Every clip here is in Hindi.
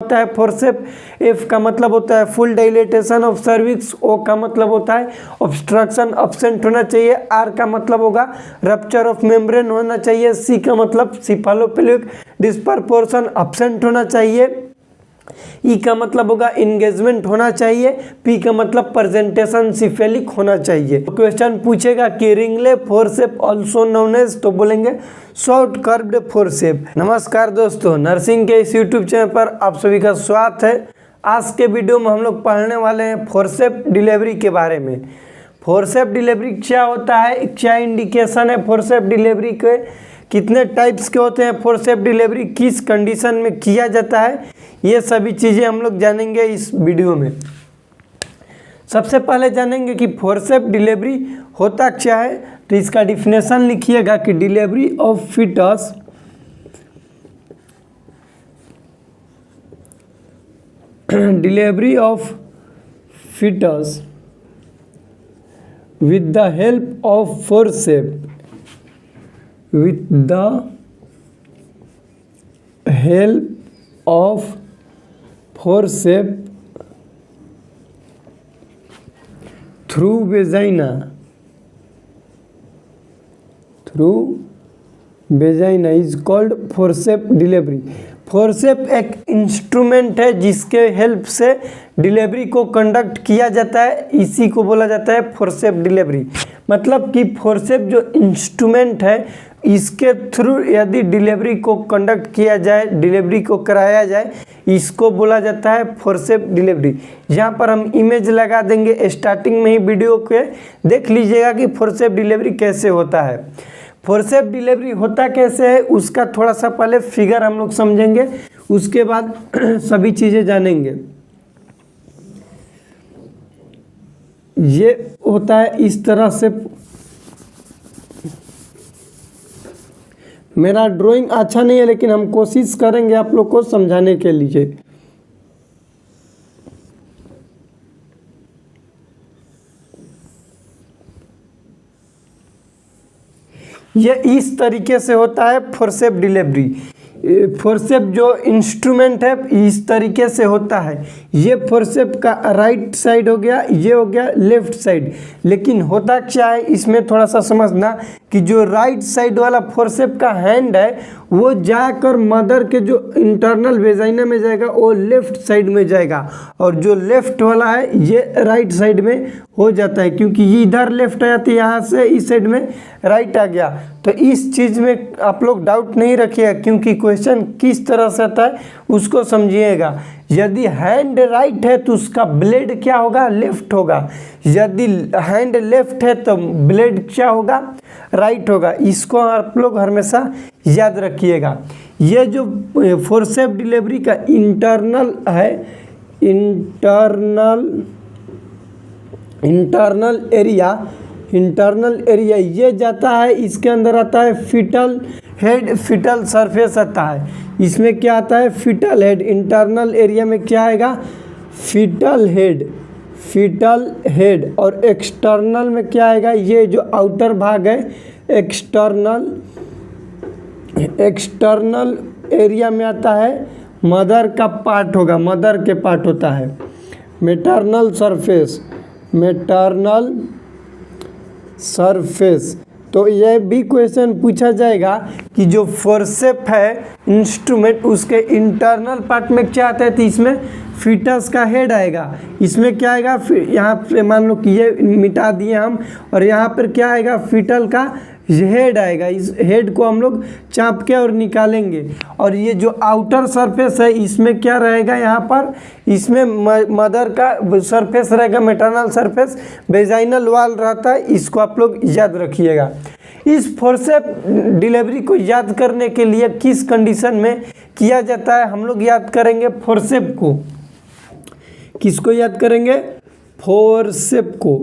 होता है फोर्सेप, एफ का मतलब होता है फुल डायलेटेशन ऑफ सर्विक्स, ओ का मतलब होता है ऑब्स्ट्रक्शन अब्सेंट होना चाहिए, आर का मतलब होगा रप्चर ऑफ मेम्ब्रेन होना चाहिए, सी का मतलब सिफालोपेलिक डिस्प्रपोर्शन अब्सेंट होना चाहिए, ई का मतलब होगा इंगेजमेंट होना चाहिए, पी का मतलब प्रेजेंटेशन सिफेलिक होना चाहिए। तो क्वेश्चन पूछेगा कि रिंगले फोर्सेप ऑल्सो नोन एज, तो बोलेंगे शॉर्ट कर्व्ड फोर्सेप। नमस्कार दोस्तों, नर्सिंग के इस यूट्यूब चैनल पर आप सभी का स्वागत है। आज के वीडियो में हम लोग पढ़ने वाले हैं फोर्सेप डिलीवरी के बारे में। फोर्सेप डिलीवरी क्या होता है, क्या इंडिकेशन है फोर्सेप डिलीवरी के, कितने टाइप्स के होते हैं फोर्सेप डिलीवरी, किस कंडीशन में किया जाता है, ये सभी चीज़ें हम लोग जानेंगे इस वीडियो में। सबसे पहले जानेंगे कि फोर्सेप डिलीवरी होता क्या है। तो इसका डिफिनेशन लिखिएगा कि delivery of foetus delivery of foetus with the help of forcep, with the help of forceps through vagina is called forceps delivery। Forcep एक इंस्ट्रूमेंट है जिसके हेल्प से डिलीवरी को कंडक्ट किया जाता है, इसी को बोला जाता है फोर्सेप डिलीवरी। मतलब कि फोर्सेप जो इंस्ट्रूमेंट है इसके थ्रू यदि डिलीवरी को कंडक्ट किया जाए, डिलीवरी को कराया जाए, इसको बोला जाता है फोर्सेप डिलीवरी। यहाँ पर हम इमेज लगा देंगे, स्टार्टिंग में ही वीडियो के देख लीजिएगा कि फोर्सेप डिलीवरी कैसे होता है। फोर्सेप डिलीवरी होता कैसे है उसका थोड़ा सा पहले फिगर हम लोग समझेंगे, उसके बाद सभी चीज़ें जानेंगे। ये होता है इस तरह से, मेरा ड्राइंग अच्छा नहीं है लेकिन हम कोशिश करेंगे आप लोग को समझाने के लिए। ये इस तरीके से होता है फोर्सेप डिलीवरी। फोर्सेप जो इंस्ट्रूमेंट है इस तरीके से होता है। ये फोर्सेप का राइट साइड हो गया, ये हो गया लेफ्ट साइड। लेकिन होता क्या है इसमें थोड़ा सा समझना कि जो राइट साइड वाला फोर्सेप का हैंड है वो जाकर मदर के जो इंटरनल वेजाइना में जाएगा वो लेफ्ट साइड में जाएगा, और जो लेफ्ट वाला है ये राइट साइड में हो जाता है, क्योंकि ये इधर लेफ्ट आया तो यहाँ से इस साइड में राइट आ गया। तो इस चीज़ में आप लोग डाउट नहीं रखिएगा, क्योंकि क्वेश्चन किस तरह से आता है उसको समझिएगा। यदि हैंड राइट है तो उसका ब्लेड क्या होगा, लेफ्ट होगा। यदि हैंड लेफ्ट है तो ब्लेड क्या होगा, राइट होगा। इसको आप लोग हमेशा याद रखिएगा। ये जो फोर्सेप डिलीवरी का इंटरनल है, इंटरनल एरिया ये जाता है, इसके अंदर आता है फीटल हेड, फीटल सरफेस आता है। इसमें क्या आता है, फीटल हेड। इंटरनल एरिया में क्या आएगा, फीटल हेड। और एक्सटर्नल में क्या आएगा, ये जो आउटर भाग है एक्सटर्नल एरिया में आता है मदर का पार्ट होगा, मदर के पार्ट होता है मैटरनल सरफेस। तो यह भी क्वेश्चन पूछा जाएगा कि जो फोर्सेप है इंस्ट्रूमेंट उसके इंटरनल पार्ट में क्या आता है, तो इसमें फीटस का हेड आएगा। इसमें क्या आएगा, यहाँ पे मान लो कि ये मिटा दिए हम, और यहाँ पर क्या आएगा, फीटल का हेड आएगा। इस हेड को हम लोग चाप के और निकालेंगे। और ये जो आउटर सरफेस है इसमें क्या रहेगा, यहाँ पर इसमें मदर का सरफेस रहेगा, मैटरनल सरफेस, वेजाइनल वॉल रहता है। इसको आप लोग याद रखिएगा। इस फोर्सेप डिलीवरी को याद करने के लिए किस कंडीशन में किया जाता है, हम लोग याद करेंगे फोर्सेप को। किसको याद करेंगे, फोर्सेप को।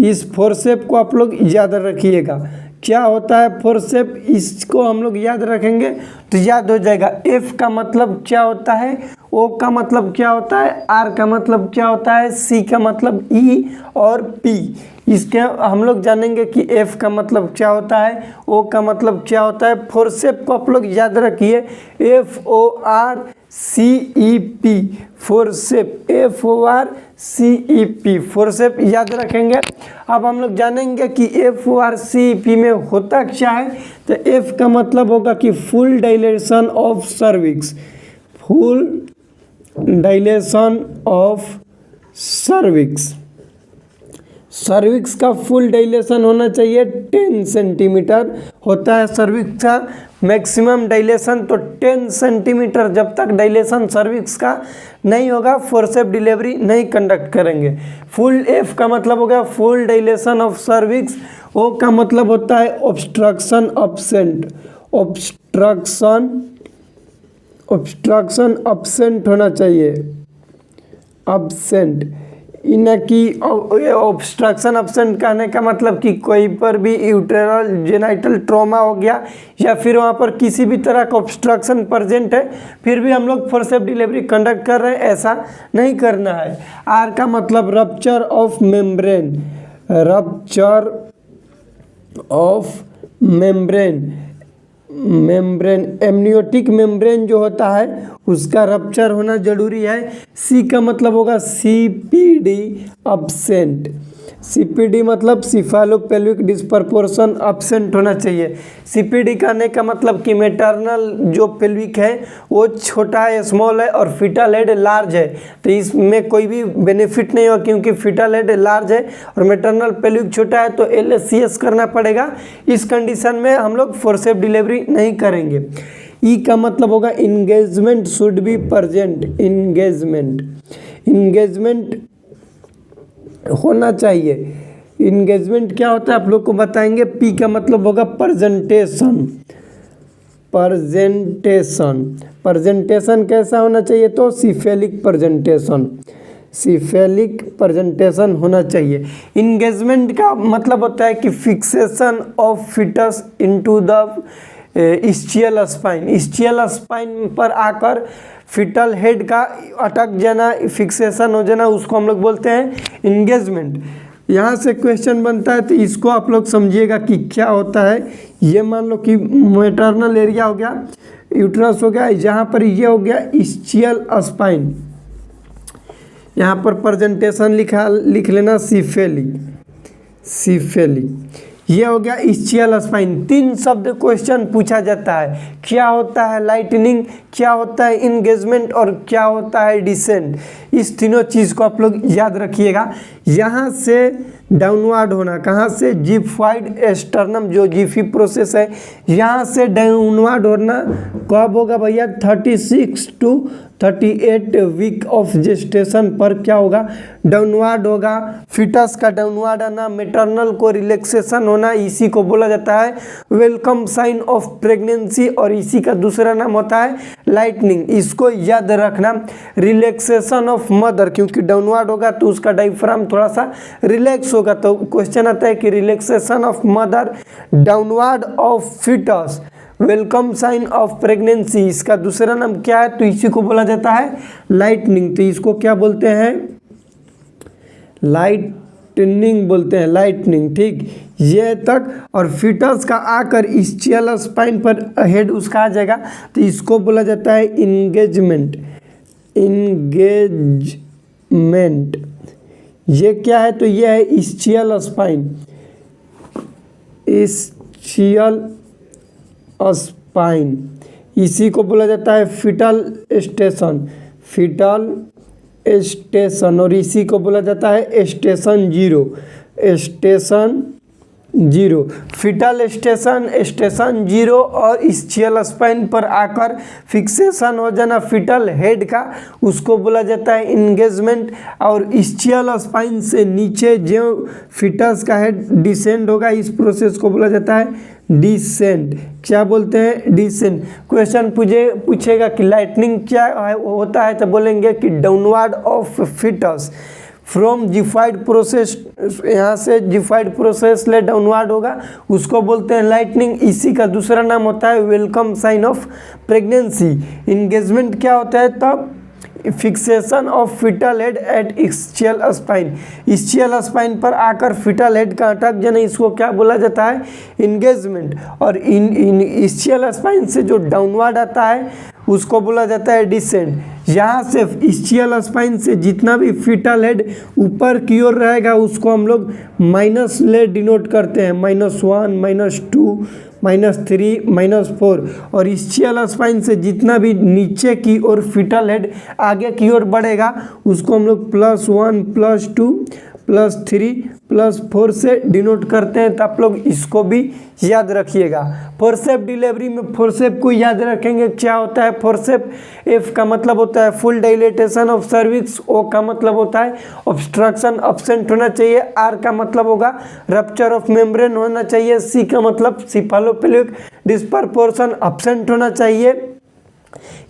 इस फोर्सेप को आप लोग याद रखिएगा। क्या होता है फोर्सेप, इसको हम लोग याद रखेंगे तो याद हो जाएगा। एफ का मतलब क्या होता है, ओ का मतलब क्या होता है, आर का मतलब क्या होता है, सी का मतलब ई और पी। इसके हम लोग जानेंगे कि एफ का मतलब क्या होता है, ओ का मतलब क्या होता है। फोर्सेप को आप लोग याद रखिए, FORCEP, फोर्सेप, FORCEP, फोर्सेप याद रखेंगे। अब हम लोग जानेंगे कि FORCEP में होता क्या है। तो एफ का मतलब होगा कि full dilation of cervix, full dilation of cervix. Cervix का फुल डायलेशन होना चाहिए 10 सेंटीमीटर होता है सर्विक्स का मैक्सिमम डायलेशन। तो 10 सेंटीमीटर जब तक डायलेशन सर्विक्स का नहीं होगा फोर्सेप डिलीवरी नहीं कंडक्ट करेंगे। फुल एफ का मतलब होगा फुल डायलेशन ऑफ सर्विक्स। ओ का मतलब होता है ऑब्स्ट्रक्शन अब्सेंट, ऑब्स्ट्रक्शन अब्सेंट होना चाहिए, अब्सेंट। इन्हें की ऑब्स्ट्रक्शन अब्सेंट कहने का मतलब कि कोई पर भी यूटेरल जेनाइटल ट्रॉमा हो गया या फिर वहाँ पर किसी भी तरह का ऑब्स्ट्रक्शन प्रेजेंट है फिर भी हम लोग फोर्सेप डिलीवरी कंडक्ट कर रहे हैं, ऐसा नहीं करना है। आर का मतलब rupture of membrane, rupture of membrane, membrane amniotic membrane जो होता है उसका रप्चर होना जरूरी है। सी का मतलब होगा CPD अब्सेंट, CPD मतलब सिफालोपेल्विक डिस्प्रपोर्शन अब्सेंट होना चाहिए। CPD कहने का मतलब कि मैटरनल जो पेल्विक है वो छोटा है, स्मॉल है और फीटल हेड लार्ज है। तो इसमें कोई भी बेनिफिट नहीं होगा क्योंकि फीटल हेड लार्ज है और मैटरनल पेल्विक छोटा है, तो LSCS करना पड़ेगा। इस कंडीशन में हम लोग फोर्सेप डिलीवरी नहीं करेंगे। ई का मतलब होगा engagement should be present, engagement होना चाहिए। इंगेजमेंट क्या होता है आप लोग को बताएंगे। पी का मतलब होगा प्रेजेंटेशन, प्रेजेंटेशन कैसा होना चाहिए, तो सिफेलिक प्रेजेंटेशन होना चाहिए। इंगेजमेंट का मतलब होता है कि fixation of foetus into the ischial spine, ischial spine पर आकर फिटल हेड का अटक जाना, फिक्सेशन हो जाना, उसको हम लोग बोलते हैं इंगेजमेंट। यहाँ से क्वेश्चन बनता है तो इसको आप लोग समझिएगा कि क्या होता है। ये मान लो कि मैटरनल एरिया हो गया, यूट्रस हो गया, जहाँ पर ये हो गया इस्चियल स्पाइन, यहाँ पर प्रेजेंटेशन लिख लेना सिफेली, ये हो गया इस्चियल स्पाइन। 3 शब्द क्वेश्चन पूछा जाता है, क्या होता है लाइटनिंग, क्या होता है इंगेजमेंट और क्या होता है डिसेंट। इस तीनों चीज़ को आप लोग याद रखिएगा। यहाँ से डाउनवर्ड होना, कहाँ से, जिफाइड एस्टर्नम जो जिफी प्रोसेस है, यहाँ से डाउनवर्ड होना कब होगा भैया, 36 to 38 वीक ऑफ जेस्टेशन पर क्या होगा, डाउनवर्ड होगा। फिटस का डाउनवर्ड आना, मेटरनल को रिलैक्सेशन होना, इसी को बोला जाता है वेलकम साइन ऑफ प्रेगनेंसी और इसी का दूसरा नाम होता है लाइटनिंग। इसको याद रखना। रिलैक्सेशन ऑफ मदर, क्योंकि डाउनवर्ड होगा तो उसका डायफ्राम थोड़ा सा रिलैक्स होगा, तो क्वेश्चन आता है कि relaxation of mother, downward of foetus, welcome sign of pregnancy, इसका दूसरा नाम क्या है, तो इसी को बोला जाता है लाइटनिंग। तो इसको क्या बोलते हैं, लाइटनिंग बोलते हैं, लाइटनिंग। ठीक, ये तक। और फिटस का आकर इस्चियल स्पाइन पर हेड उसका आ जाएगा तो इसको बोला जाता है इंगेजमेंट, इंगेजमेंट। ये क्या है, तो ये है इस्चियल स्पाइन, इस्चियल स्पाइन, इसी को बोला जाता है फिटल स्टेशन, फिटल स्टेशन, और इसी को बोला जाता है station zero, station zero. Fetal station, station zero और इस्चियल स्पाइन पर आकर फिक्सेशन हो जाना फिटल हेड का, उसको बोला जाता है इंगेजमेंट। और इस्चियल स्पाइन से नीचे जो फिटस का हेड डिसेंड होगा, इस प्रोसेस को बोला जाता है डिसेंट। क्या बोलते हैं, डिसेंट। क्वेश्चन पूछेगा कि लाइटनिंग क्या होता है, तो बोलेंगे कि downward of fetus from xiphoid process, यहाँ से जिफाइड प्रोसेस ले डाउनवर्ड होगा, उसको बोलते हैं लाइटनिंग। इसी का दूसरा नाम होता है welcome sign of pregnancy. Engagement क्या होता है, तब fixation of fetal head at ischial spine, ischial spine पर आकर फिटल हेड का अटक जाना, इसको क्या बोला जाता है? इंगेजमेंट। और इन इस्चियल स्पाइन से जो डाउनवर्ड आता है उसको बोला जाता है डिसेंट। यहाँ से इस्चियल स्पाइन से जितना भी फिटल हेड ऊपर की ओर रहेगा उसको हम लोग माइनस ले डिनोट करते हैं, -1, -2, -3, -4। और इस्चियल स्पाइन से जितना भी नीचे की ओर फिटल हेड आगे की ओर बढ़ेगा उसको हम लोग +1, +2, +3, +4 से डिनोट करते हैं। तो आप लोग इसको भी याद रखिएगा। फोर्सेप डिलीवरी में फोर्सेप को याद रखेंगे। क्या होता है फोर्सेप? एफ का मतलब होता है फुल डायलेटेशन ऑफ सर्विक्स, ओ का मतलब होता है ऑब्स्ट्रक्शन अब्सेंट होना चाहिए, आर का मतलब होगा रप्चर ऑफ मेम्ब्रेन होना चाहिए, सी का मतलब सिफालोपेल्विक डिस्प्रपोर्शन अब्सेंट होना चाहिए,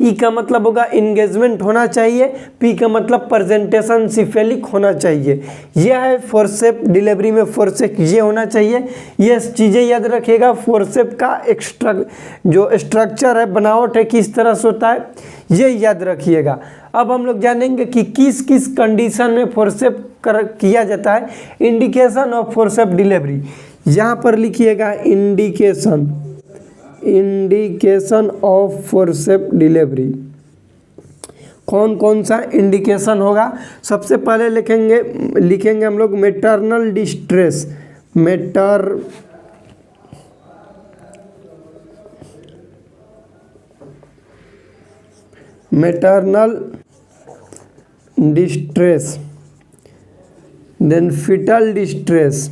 ई का मतलब होगा इंगेजमेंट होना चाहिए, पी का मतलब प्रेजेंटेशन सिफेलिक होना चाहिए। यह है फोर्सेप डिलीवरी में फोर्सेप ये होना चाहिए। ये चीज़ें याद रखिएगा। फोर्सेप का जो स्ट्रक्चर है, बनावट है, किस तरह से होता है ये याद रखिएगा। अब हम लोग जानेंगे कि किस किस कंडीशन में फोर्सेप किया जाता है। इंडिकेशन ऑफ फोर्सेप डिलीवरी, यहाँ पर लिखिएगा इंडिकेशन ऑफ फोर्सेप डिलीवरी। कौन कौन सा इंडिकेशन होगा? सबसे पहले लिखेंगे हम लोग maternal distress, maternal distress, then fetal distress,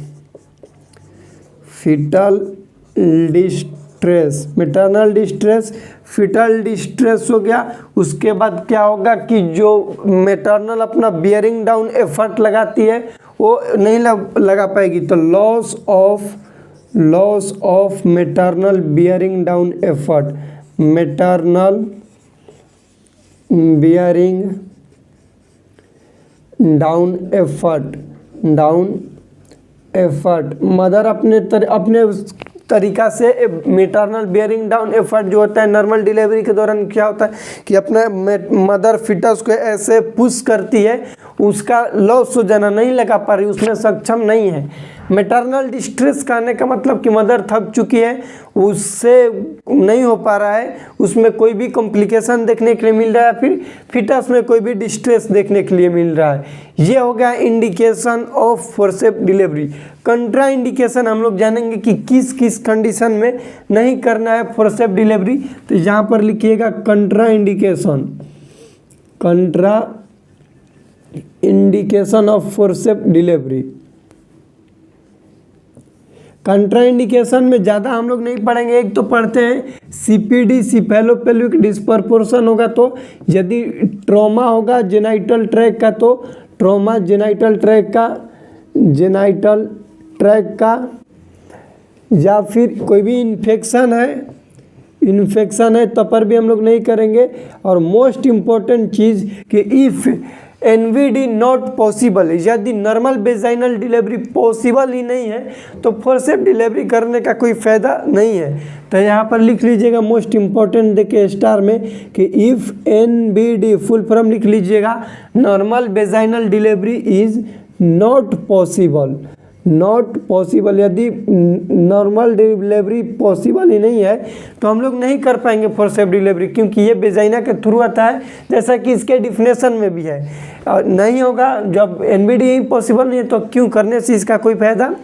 maternal distress, fetal distress हो गया। उसके बाद क्या होगा कि जो मैटरनल अपना बियरिंग डाउन एफर्ट लगाती है वो नहीं लगा पाएगी, तो loss of maternal bearing down effort, maternal bearing down effort mother अपने तरीका से मैटरनल बियरिंग डाउन एफर्ट जो होता है नॉर्मल डिलीवरी के दौरान क्या होता है कि अपना मदर फिटस को ऐसे पुश करती है, उसका लॉस हो जाना, नहीं लगा पा रही, उसमें सक्षम नहीं है। मैटरनल डिस्ट्रेस कहने का मतलब कि मदर थक चुकी है, उससे नहीं हो पा रहा है, उसमें कोई भी कॉम्प्लिकेशन देखने के लिए मिल रहा है, फिर फिटस में कोई भी डिस्ट्रेस देखने के लिए मिल रहा है। ये हो गया indication of forceps delivery. Contraindication हम लोग जानेंगे कि किस किस कंडीशन में नहीं करना है फोर्सेप डिलीवरी। तो यहाँ पर लिखिएगा contraindication of forceps delivery. Contraindication में ज़्यादा हम लोग नहीं पढ़ेंगे। एक तो पढ़ते हैं सीपीडी, सिफेलोपेल्विक डिस्प्रपोर्शन होगा, तो यदि ट्रॉमा होगा जेनाइटल ट्रैक का तो ट्रॉमा जेनाइटल ट्रैक का, या फिर कोई भी इन्फेक्शन है तब पर भी हम लोग नहीं करेंगे। और मोस्ट इम्पोर्टेंट चीज़ कि इफ़ एनवीडी नॉट पॉसिबल, यदि नॉर्मल वेजाइनल डिलीवरी पॉसिबल ही नहीं है तो फोर्सेप डिलीवरी करने का कोई फ़ायदा नहीं है। तो यहाँ पर लिख लीजिएगा मोस्ट इम्पॉर्टेंट देखिए स्टार में कि इफ़ एनबीडी फुल फॉर्म लिख लीजिएगा, normal vaginal delivery is not possible. यदि नॉर्मल डिलीवरी पॉसिबल ही नहीं है तो हम लोग नहीं कर पाएंगे फोर्सेप डिलीवरी, क्योंकि ये वेजाइना के थ्रू आता है, जैसा कि इसके डिफिनेशन में भी है। नहीं होगा, जब एनबीडी ही पॉसिबल नहीं है तो क्यों करने से इसका कोई फायदा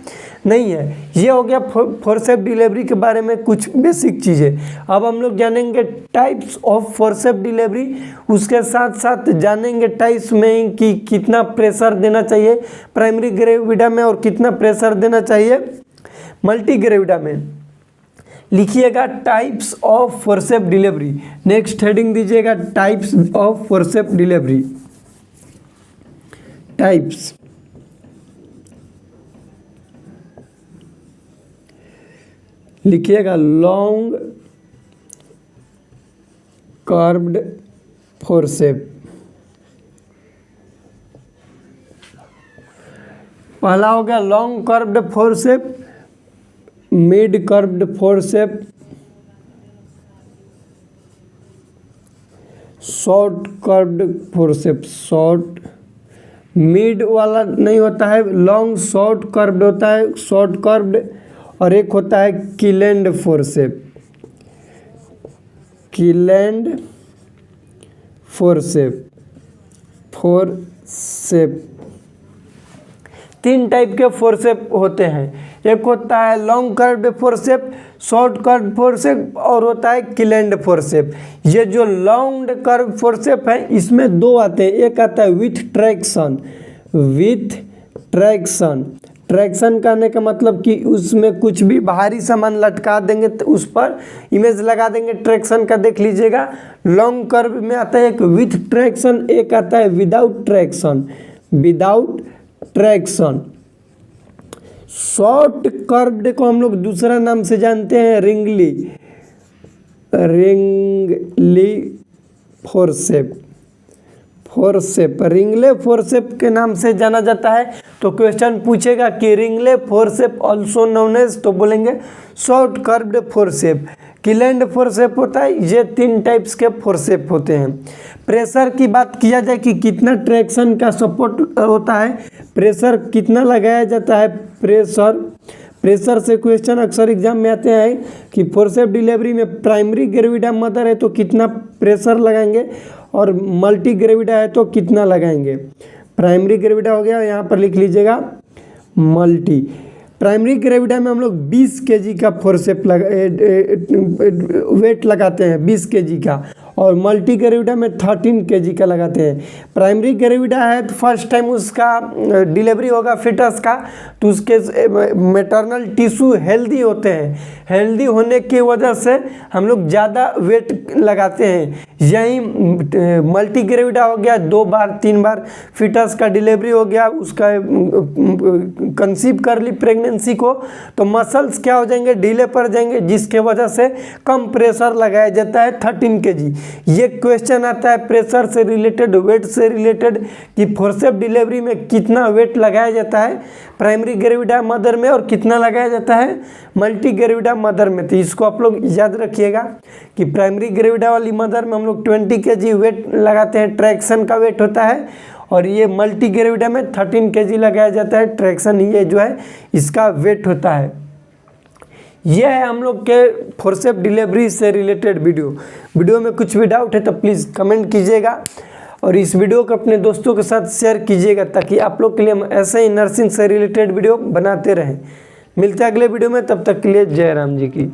नहीं है। ये हो गया फोर्सेप डिलीवरी के बारे में कुछ बेसिक चीज़ें। अब हम लोग जानेंगे टाइप्स ऑफ फोर्सेप डिलीवरी, उसके साथ साथ जानेंगे टाइप्स में कि कितना प्रेशर देना चाहिए प्राइमरी ग्रेविडा में और कितना प्रेशर देना चाहिए मल्टी ग्रेविडा में। लिखिएगा types of forceps delivery. Next heading दीजिएगा types of forceps delivery. Types, लिखिएगा लॉन्ग कर्व्ड फोर्सेप। पहला हो गया long curved forcep, mid curved forceps, short curved forceps, short mid वाला नहीं होता है, लॉन्ग शॉर्ट कर्व्ड होता है, शॉर्ट कर्व्ड। और एक होता है Kielland forceps, Kielland forceps, forceps. तीन टाइप के फोर्सेप होते हैं, एक होता है long curved forceps, short curved forceps और होता है किलेंड फोर्सेप। ये जो लॉन्ग कर्व फोर्सेप है इसमें दो आते हैं, एक आता है with traction, with traction. Traction करने का मतलब कि उसमें कुछ भी भारी सामान लटका देंगे तो उस पर इमेज लगा देंगे, ट्रैक्शन का देख लीजिएगा। लॉन्ग कर्व में आता है एक विथ ट्रैक्शन, एक आता है without traction, without traction. Short curved को हम लोग दूसरा नाम से जानते हैं Wrigley, Wrigley forcep, forcep, Wrigley forcep के नाम से जाना जाता है। तो क्वेश्चन पूछेगा कि रिंगले फोर्सेप ऑल्सो नोन एज, तो बोलेंगे short curved forceps. Kielland forceps होता है, ये तीन टाइप्स के फोर्सेप होते हैं। प्रेशर की बात किया जाए कि कितना ट्रैक्शन का सपोर्ट होता है, प्रेशर कितना लगाया जाता है, प्रेशर, प्रेशर से क्वेश्चन अक्सर एग्जाम में आते हैं कि फोर्सेप डिलीवरी में प्राइमरी ग्रेविटा मदर है तो कितना प्रेशर लगाएंगे और मल्टी ग्रेविटा है तो कितना लगाएंगे। प्राइमरी ग्रेविटा हो गया, यहाँ पर लिख लीजिएगा मल्टी। प्राइमरी ग्रेविटा में हम लोग 20 kg का फोर्सेप वेट लगाते हैं, 20 kg का, और मल्टी ग्रेविटा में 13 kg का लगाते हैं। प्राइमरी ग्रेविटा है तो फर्स्ट टाइम उसका डिलीवरी होगा फिटस का, तो उसके मैटरनल टिश्यू हेल्दी होते हैं, हेल्दी होने की वजह से हम लोग ज़्यादा वेट लगाते हैं। यही मल्टी ग्रेविटा हो गया, 2 बार 3 बार फिटस का डिलीवरी हो गया, उसका कंसीव कर ली प्रेगनेंसी को, तो मसल्स क्या हो जाएंगे, ढीले पड़ जाएंगे, जिसके वजह से कम प्रेशर लगाया जाता है 13 kg। ये क्वेश्चन आता है प्रेशर से रिलेटेड, वेट से रिलेटेड कि फोर्सेप डिलीवरी में कितना वेट लगाया जाता है प्राइमरी ग्रेविटा मदर में और कितना लगाया जाता है मल्टी ग्रेविटा मदर में। तो इसको आप लोग याद रखिएगा कि प्राइमरी ग्रेविटा वाली मदर में हम लोग 20 kg वेट लगाते हैं, ट्रैक्शन का वेट होता है, और ये मल्टी ग्रेविटा में 13 kg लगाया जाता है, ट्रैक्शन ये जो है इसका वेट होता है। यह है हम लोग के फोर्सेप डिलीवरी से रिलेटेड वीडियो में कुछ भी डाउट है तो प्लीज़ कमेंट कीजिएगा और इस वीडियो को अपने दोस्तों के साथ शेयर कीजिएगा ताकि आप लोग के लिए हम ऐसे ही नर्सिंग से रिलेटेड वीडियो बनाते रहें। मिलते हैं अगले वीडियो में, तब तक के लिए जय राम जी की।